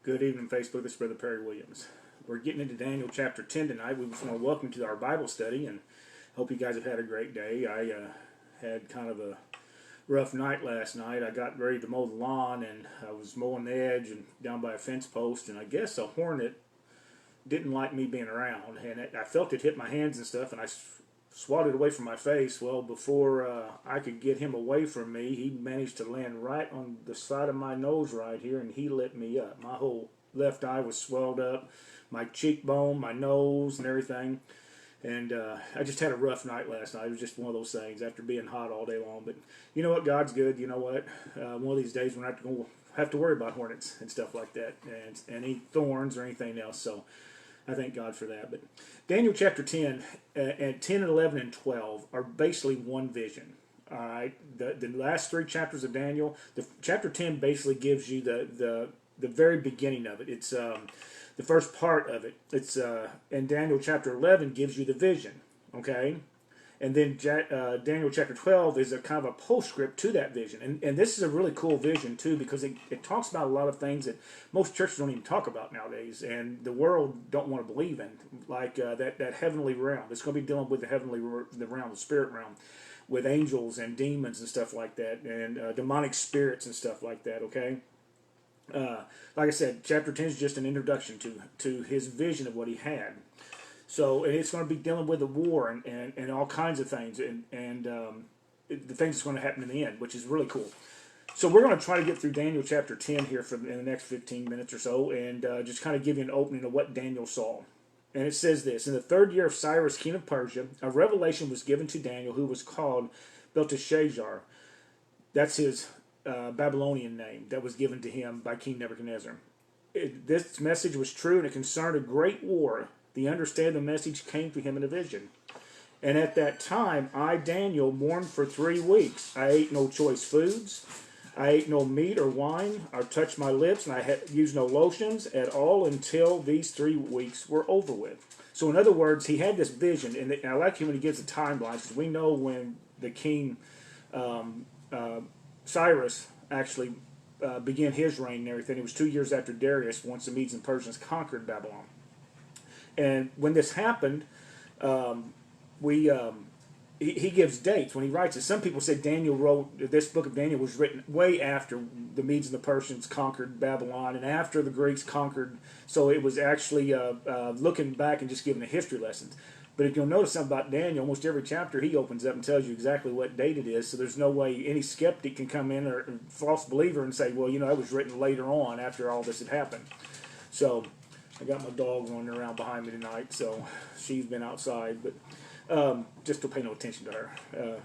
Good evening, Facebook. This is Brother Perry Williams. We're getting into Daniel chapter 10 tonight. We just want to welcome you to our Bible study and hope you guys have had a great day. I had kind of a rough night last night. I got ready to mow the lawn and I was mowing the edge and down by a fence post, and I guess a hornet didn't like me being around, and I felt it hit my hands and stuff, and I swatted away from my face. Well, before I could get him away from me, he managed to land right on the side of my nose right here, and he lit me up. My whole left eye was swelled up, my cheekbone, my nose, and everything. And I just had a rough night last night. It was just one of those things after being hot all day long. But you know what? God's good. You know what? One of these days we're not going to have to worry about hornets and stuff like that, and any thorns or anything else. So I thank God for that. But Daniel chapter 10, and 10 and 11 and 12 are basically one vision. All right, the last three chapters of Daniel, chapter 10 basically gives you the very beginning of it. It's the first part of it. It's and Daniel chapter 11 gives you the vision. Okay. And then Daniel chapter 12 is a kind of a postscript to that vision. And this is a really cool vision, too, because it talks about a lot of things that most churches don't even talk about nowadays, and the world don't want to believe in, like that heavenly realm. It's going to be dealing with the realm, the spirit realm, with angels and demons and stuff like that, and demonic spirits and stuff like that, okay? Like I said, chapter 10 is just an introduction to his vision of what he had. So, and it's going to be dealing with the war and all kinds of things, and the things that's going to happen in the end, which is really cool. So we're going to try to get through Daniel chapter 10 here in the next 15 minutes or so, and just kind of give you an opening of what Daniel saw. And it says this: in the third year of Cyrus, king of Persia, a revelation was given to Daniel, who was called Belteshazzar. That's his Babylonian name that was given to him by King Nebuchadnezzar. This message was true, and it concerned a great war. The understanding of the message came to him in a vision. And at that time, I, Daniel, mourned for 3 weeks. I ate no choice foods. I ate no meat or wine, or touched my lips, and I used no lotions at all until these 3 weeks were over with. So in other words, he had this vision, and I like him when he gives the timeline, because we know when the king Cyrus actually began his reign and everything. It was 2 years after Darius, once the Medes and Persians conquered Babylon. And when this happened, he gives dates when he writes it. Some people say Daniel wrote, this book of Daniel was written way after the Medes and the Persians conquered Babylon and after the Greeks conquered. So it was actually looking back and just giving a history lesson. But if you'll notice something about Daniel, almost every chapter he opens up and tells you exactly what date it is. So there's no way any skeptic can come in or false believer and say, well, you know, it was written later on after all this had happened. So I got my dog running around behind me tonight, so she's been outside, but just to pay no attention to her.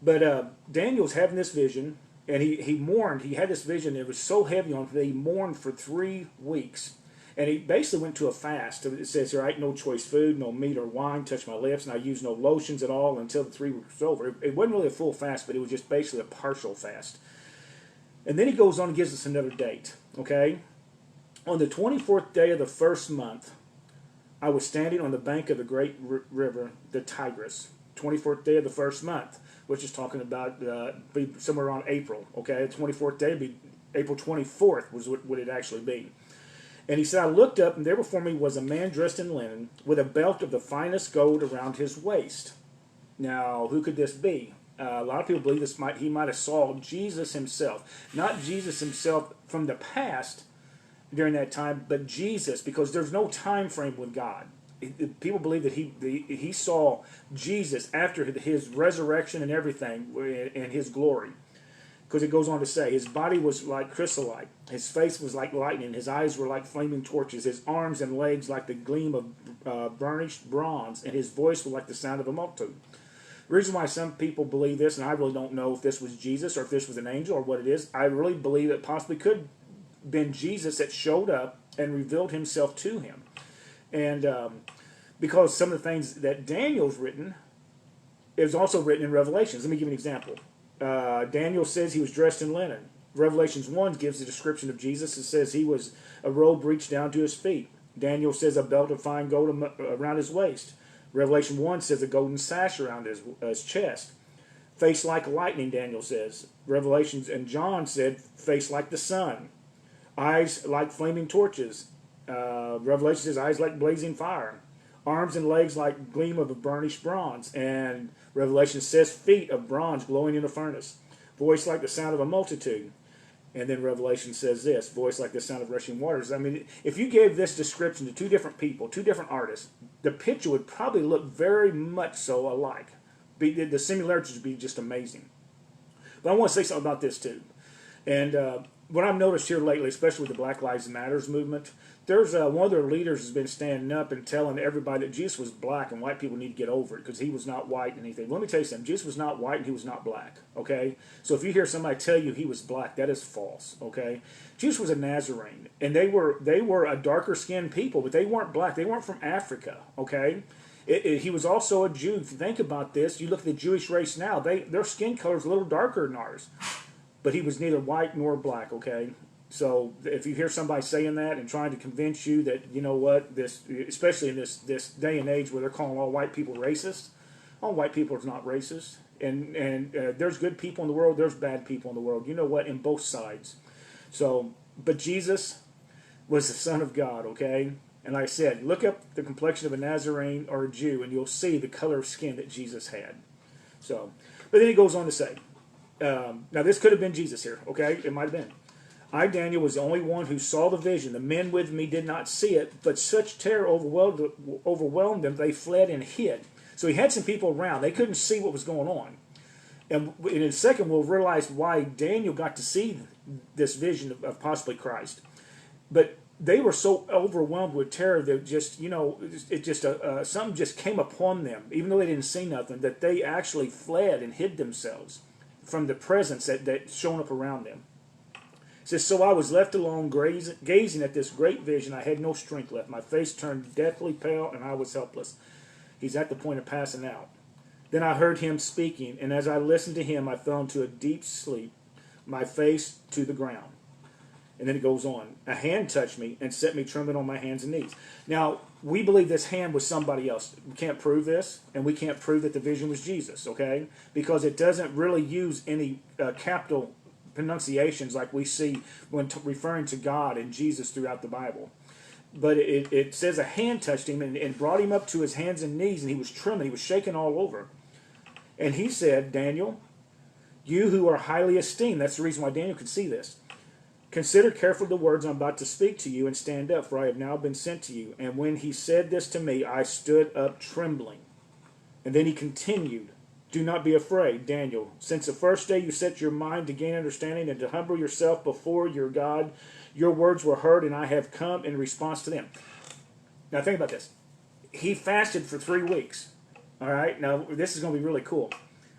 But Daniel's having this vision, and he mourned. He had this vision. It was so heavy on him that he mourned for 3 weeks. And he basically went to a fast. It says here, I ate no choice food, no meat or wine, touched my lips, and I used no lotions at all until the 3 weeks was over. It wasn't really a full fast, but it was just basically a partial fast. And then he goes on and gives us another date, okay? On the 24th day of the first month, I was standing on the bank of the great river, the Tigris. 24th day of the first month, which is talking about be somewhere around April. Okay, the 24th day would be April 24th was what would it actually be. And he said, I looked up, and there before me was a man dressed in linen, with a belt of the finest gold around his waist. Now, who could this be? A lot of people believe he might have saw Jesus himself. Not Jesus himself from the past, during that time, but Jesus, because there's no time frame with God. People believe that he saw Jesus after his resurrection and everything in his glory, because it goes on to say his body was like chrysolite, his face was like lightning, his eyes were like flaming torches, his arms and legs like the gleam of burnished bronze, and his voice was like the sound of a multitude. The reason why some people believe this, and I really don't know if this was Jesus or if this was an angel or what it is, I really believe it possibly could been Jesus that showed up and revealed himself to him. And because some of the things that Daniel's written is also written in Revelations. Let me give you an example. Daniel says he was dressed in linen. Revelations 1 gives the description of Jesus. It says he was a robe reached down to his feet. Daniel says a belt of fine gold around his waist. Revelation 1 says a golden sash around his chest. Face like lightning, Daniel says. Revelations and John said face like the sun. eyes like flaming torches. Revelation says eyes like blazing fire, arms and legs like gleam of a burnished bronze, and Revelation says feet of bronze glowing in a furnace, voice like the sound of a multitude. And then Revelation says this, voice like the sound of rushing waters. I mean, if you gave this description to two different people, two different artists, the picture would probably look very much so alike. The similarities would be just amazing. But I want to say something about this too. And what I've noticed here lately, especially with the Black Lives Matters movement, there's one of their leaders has been standing up and telling everybody that Jesus was black and white people need to get over it because he was not white and anything. Let me tell you something. Jesus was not white and he was not black. Okay? So if you hear somebody tell you he was black, that is false. Okay? Jesus was a Nazarene, and they were a darker skinned people, but they weren't black. They weren't from Africa. Okay? He was also a Jew. If you think about this, you look at the Jewish race now, their skin color is a little darker than ours. But he was neither white nor black, okay? So if you hear somebody saying that and trying to convince you that, you know what, this, especially in this day and age where they're calling all white people racist, all white people are not racist. And there's good people in the world, there's bad people in the world. You know what, in both sides. So, but Jesus was the Son of God, okay? And like I said, look up the complexion of a Nazarene or a Jew and you'll see the color of skin that Jesus had. So, but then he goes on to say, now this could have been Jesus here, okay? It might have been. I, Daniel, was the only one who saw the vision. The men with me did not see it, but such terror overwhelmed them, they fled and hid. So he had some people around. They couldn't see what was going on. And in a second, we'll realize why Daniel got to see this vision of possibly Christ. But they were so overwhelmed with terror that just, you know, something just came upon them, even though they didn't see nothing, that they actually fled and hid themselves from the presence that shone up around them. It says, so I was left alone, gazing at this great vision. I had no strength left. My face turned deathly pale, and I was helpless. He's at the point of passing out. Then I heard him speaking, and as I listened to him, I fell into a deep sleep, my face to the ground. And then it goes on. A hand touched me and set me trembling on my hands and knees. Now, we believe this hand was somebody else. We can't prove this, and we can't prove that the vision was Jesus, okay? Because it doesn't really use any capital pronunciations like we see when referring to God and Jesus throughout the Bible. But it says a hand touched him and brought him up to his hands and knees, and he was trembling. He was shaking all over. And he said, Daniel, you who are highly esteemed, that's the reason why Daniel could see this. Consider carefully the words I'm about to speak to you and stand up, for I have now been sent to you. And when he said this to me, I stood up trembling. And then he continued, do not be afraid, Daniel. Since the first day you set your mind to gain understanding and to humble yourself before your God, your words were heard, and I have come in response to them. Now think about this. He fasted for 3 weeks. All right? Now this is going to be really cool.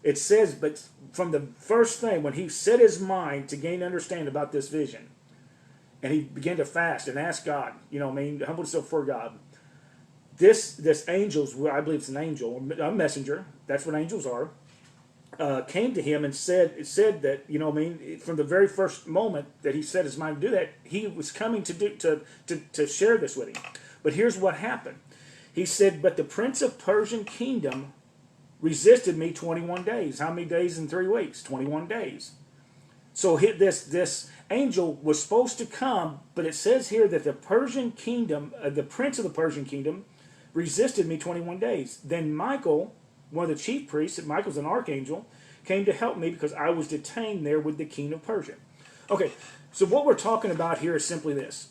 It says, but from the first thing, when he set his mind to gain understanding about this vision, and he began to fast and ask God, you know what I mean, humble himself before God, this angel's, I believe it's an angel, a messenger, that's what angels are, came to him and said that, you know what I mean, from the very first moment that he set his mind to do that, he was coming to share this with him. But here's what happened. He said, but the prince of Persian kingdom resisted me 21 days. How many days in 3 weeks? 21 days. So this angel was supposed to come, but it says here that the Persian kingdom, the prince of the Persian kingdom, resisted me 21 days. Then Michael, one of the chief priests, Michael's an archangel, came to help me because I was detained there with the king of Persia. Okay, so what we're talking about here is simply this.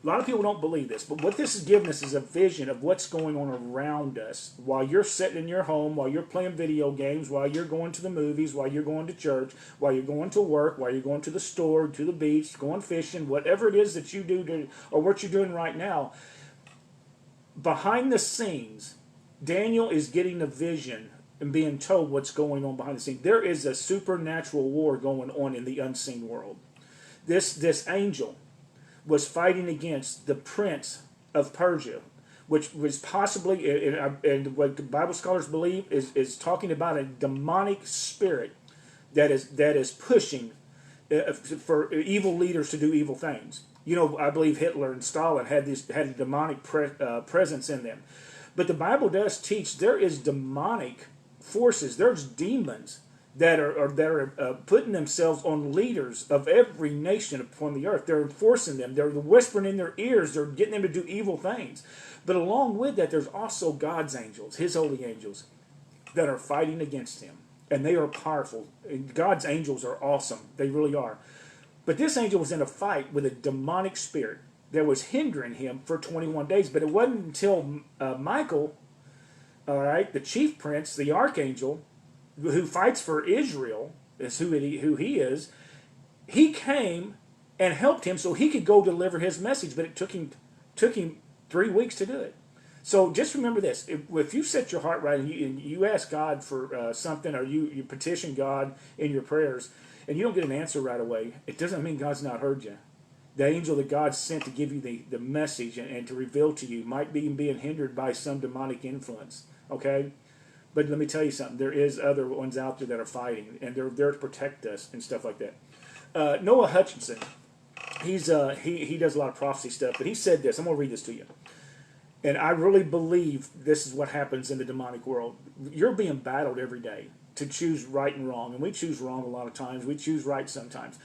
A lot of people don't believe this, but what this is giving us is a vision of what's going on around us while you're sitting in your home, while you're playing video games, while you're going to the movies, while you're going to church, while you're going to work, while you're going to the store, to the beach, going fishing, whatever it is that you do or what you're doing right now. Behind the scenes, Daniel is getting a vision and being told what's going on behind the scenes. There is a supernatural war going on in the unseen world. This angel was fighting against the prince of Persia, which was possibly, and what Bible scholars believe, is talking about a demonic spirit that is pushing for evil leaders to do evil things. You know, I believe Hitler and Stalin had a demonic presence in them. But the Bible does teach there is demonic forces, there's demons that are putting themselves on leaders of every nation upon the earth. They're enforcing them. They're whispering in their ears. They're getting them to do evil things. But along with that, there's also God's angels, His holy angels, that are fighting against him. And they are powerful. And God's angels are awesome. They really are. But this angel was in a fight with a demonic spirit that was hindering him for 21 days. But it wasn't until Michael, all right, the chief prince, the archangel, who fights for Israel, is who he is, he came and helped him so he could go deliver his message. But it took him 3 weeks to do it. So just remember this: if you set your heart right and you ask God for something, or you petition God in your prayers, and you don't get an answer right away, it doesn't mean God's not heard you. The angel that God sent to give you the message and to reveal to you might be being hindered by some demonic influence. Okay, but let me tell you something: there is other ones out there that are fighting, and they're there to protect us and stuff like that. Noah Hutchinson, he does a lot of prophecy stuff, but he said this. I'm going to read this to you. And I really believe this is what happens in the demonic world. You're being battled every day to choose right and wrong. And we choose wrong a lot of times. We choose right sometimes.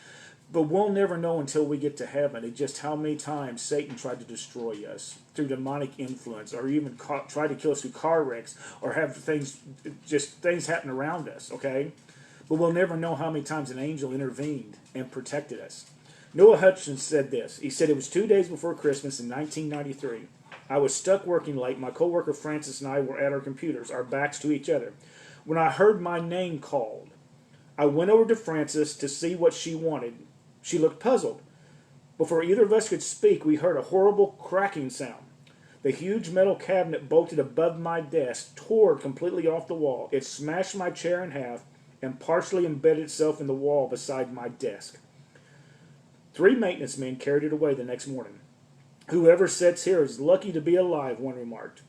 But we'll never know until we get to heaven just how many times Satan tried to destroy us through demonic influence, or even try to kill us through car wrecks, or have things happen around us, okay? But we'll never know how many times an angel intervened and protected us. Noah Hutchins said this. He said, it was 2 days before Christmas in 1993. I was stuck working late. My coworker Francis and I were at our computers, our backs to each other, when I heard my name called. I went over to Francis to see what she wanted. She looked puzzled. Before either of us could speak, we heard a horrible cracking sound. The huge metal cabinet bolted above my desk tore completely off the wall. It smashed my chair in half and partially embedded itself in the wall beside my desk. 3 maintenance men carried it away the next morning. Whoever sits here is lucky to be alive, one remarked.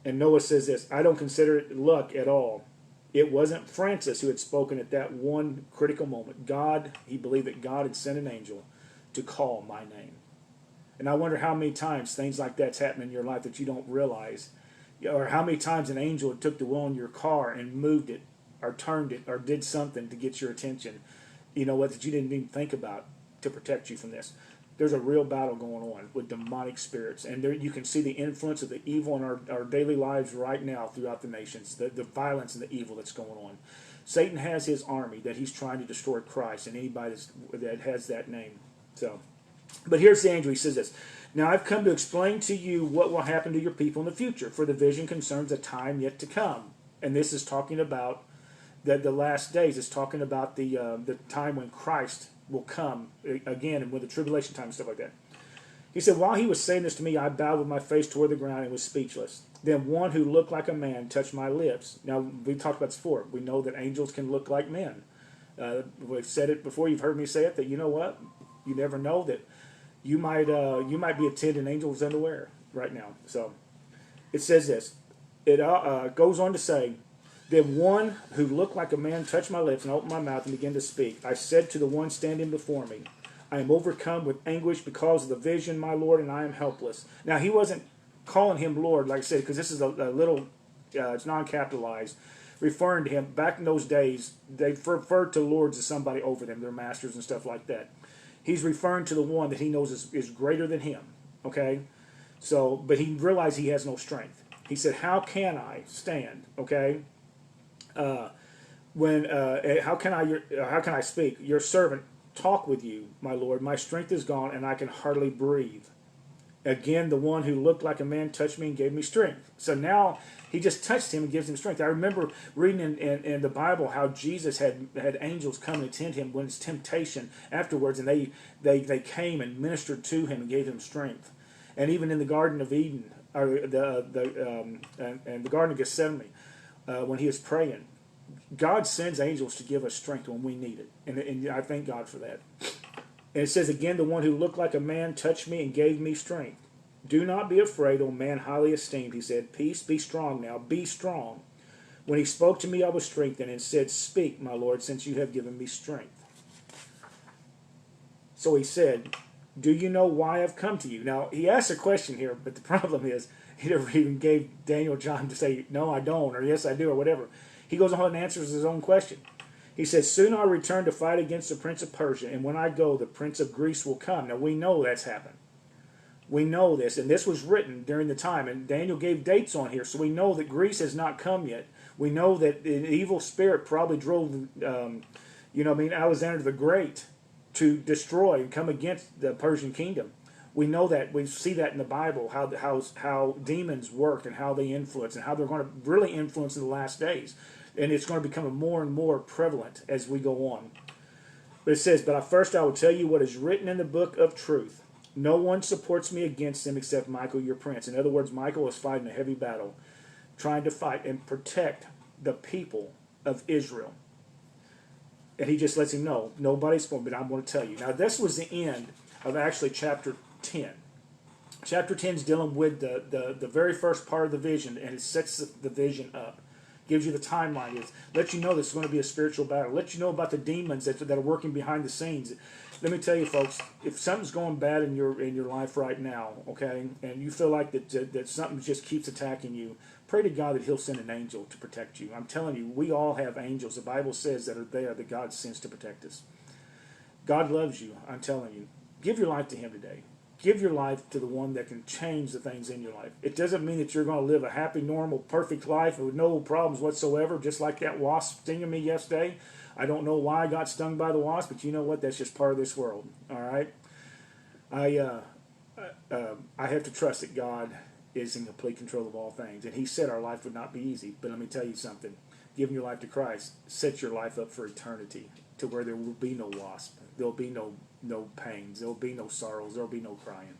And Noah says this: I don't consider it luck at all. It wasn't Francis who had spoken at that one critical moment. He believed that God had sent an angel to call my name. And I wonder how many times things like that's happened in your life that you don't realize. Or how many times an angel took the wheel in your car and moved it, or turned it, or did something to get your attention. You know what, that you didn't even think about to protect you from this. There's a real battle going on with demonic spirits, and there you can see the influence of the evil in our daily lives right now throughout the nations, the violence and the evil that's going on. Satan has his army that he's trying to destroy Christ and anybody that has that name. So, but here's the angel. He says this: now I've come to explain to you what will happen to your people in the future, for the vision concerns a time yet to come. And this is talking about the last days. It's talking about the time when Christ will come again, and with the tribulation time and stuff like that. He said, while he was saying this to me, I bowed with my face toward the ground and was speechless. Then one who looked like a man touched my lips. Now, we talked about this before. We know that angels can look like men. We've said it before. You've heard me say it, that you know what? You never know that you might be attending angels' underwear right now. So it says this. It goes on to say, then one who looked like a man touched my lips and opened my mouth and began to speak. I said to the one standing before me, I am overcome with anguish because of the vision, my Lord, and I am helpless. Now, he wasn't calling him Lord, like I said, because this is a little, it's non-capitalized, referring to him. Back in those days, they referred to lords as somebody over them, their masters and stuff like that. He's referring to the one that he knows is greater than him, okay? So, but he realized he has no strength. He said, how can I stand, okay? How can I speak? Your servant talk with you, my Lord. My strength is gone, and I can hardly breathe. Again, the one who looked like a man touched me and gave me strength. So now he just touched him and gives him strength. I remember reading in the Bible how Jesus had angels come and attend him when his temptation afterwards, and they came and ministered to him and gave him strength. And even in the Garden of Eden, or and the Garden of Gethsemane, when he was praying, God sends angels to give us strength when we need it. And I thank God for that. And it says, again, the one who looked like a man touched me and gave me strength. Do not be afraid, O man highly esteemed, he said. Peace, be strong now, be strong. When he spoke to me, I was strengthened and said, speak, my Lord, since you have given me strength. So he said, do you know why I've come to you? Now, he asked a question here, but the problem is he never even gave Daniel John to say, no, I don't, or yes, I do, or whatever. He goes on and answers his own question. He says, soon I'll return to fight against the prince of Persia, and when I go, the prince of Greece will come. Now we know that's happened. We know this, and this was written during the time, and Daniel gave dates on here, so we know that Greece has not come yet. We know that an evil spirit probably drove, Alexander the Great to destroy and come against the Persian kingdom. We know that. We see that in the Bible, how demons work and how they influence and how they're going to really influence in the last days. And it's going to become more and more prevalent as we go on. But it says, but first I will tell you what is written in the book of truth. No one supports me against him except Michael, your prince. In other words, Michael is fighting a heavy battle, trying to fight and protect the people of Israel. And he just lets him know, nobody's for me, but I'm going to tell you. Now, this was the end of actually chapter 10. Chapter 10 is dealing with the very first part of the vision, and it sets the vision up. Gives you the timeline. It lets you know this is going to be a spiritual battle. Lets you know about the demons that are working behind the scenes. Let me tell you, folks, if something's going bad in your life right now, okay, and you feel like that something just keeps attacking you, pray to God that He'll send an angel to protect you. I'm telling you, we all have angels. The Bible says that are there that God sends to protect us. God loves you. I'm telling you. Give your life to Him today. Give your life to the one that can change the things in your life. It doesn't mean that you're going to live a happy, normal, perfect life with no problems whatsoever, just like that wasp stinging me yesterday. I don't know why I got stung by the wasp, but you know what? That's just part of this world. All right? I have to trust that God is in complete control of all things. And He said our life would not be easy. But let me tell you something. Giving your life to Christ sets your life up for eternity, to where there will be no wasp. There will be no pains. There will be no sorrows. There will be no crying.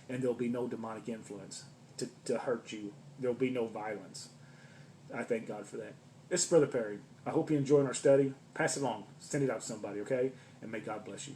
And there will be no demonic influence to hurt you. There will be no violence. I thank God for that. This is Brother Perry. I hope you enjoyed our study. Pass it along. Send it out to somebody, okay? And may God bless you.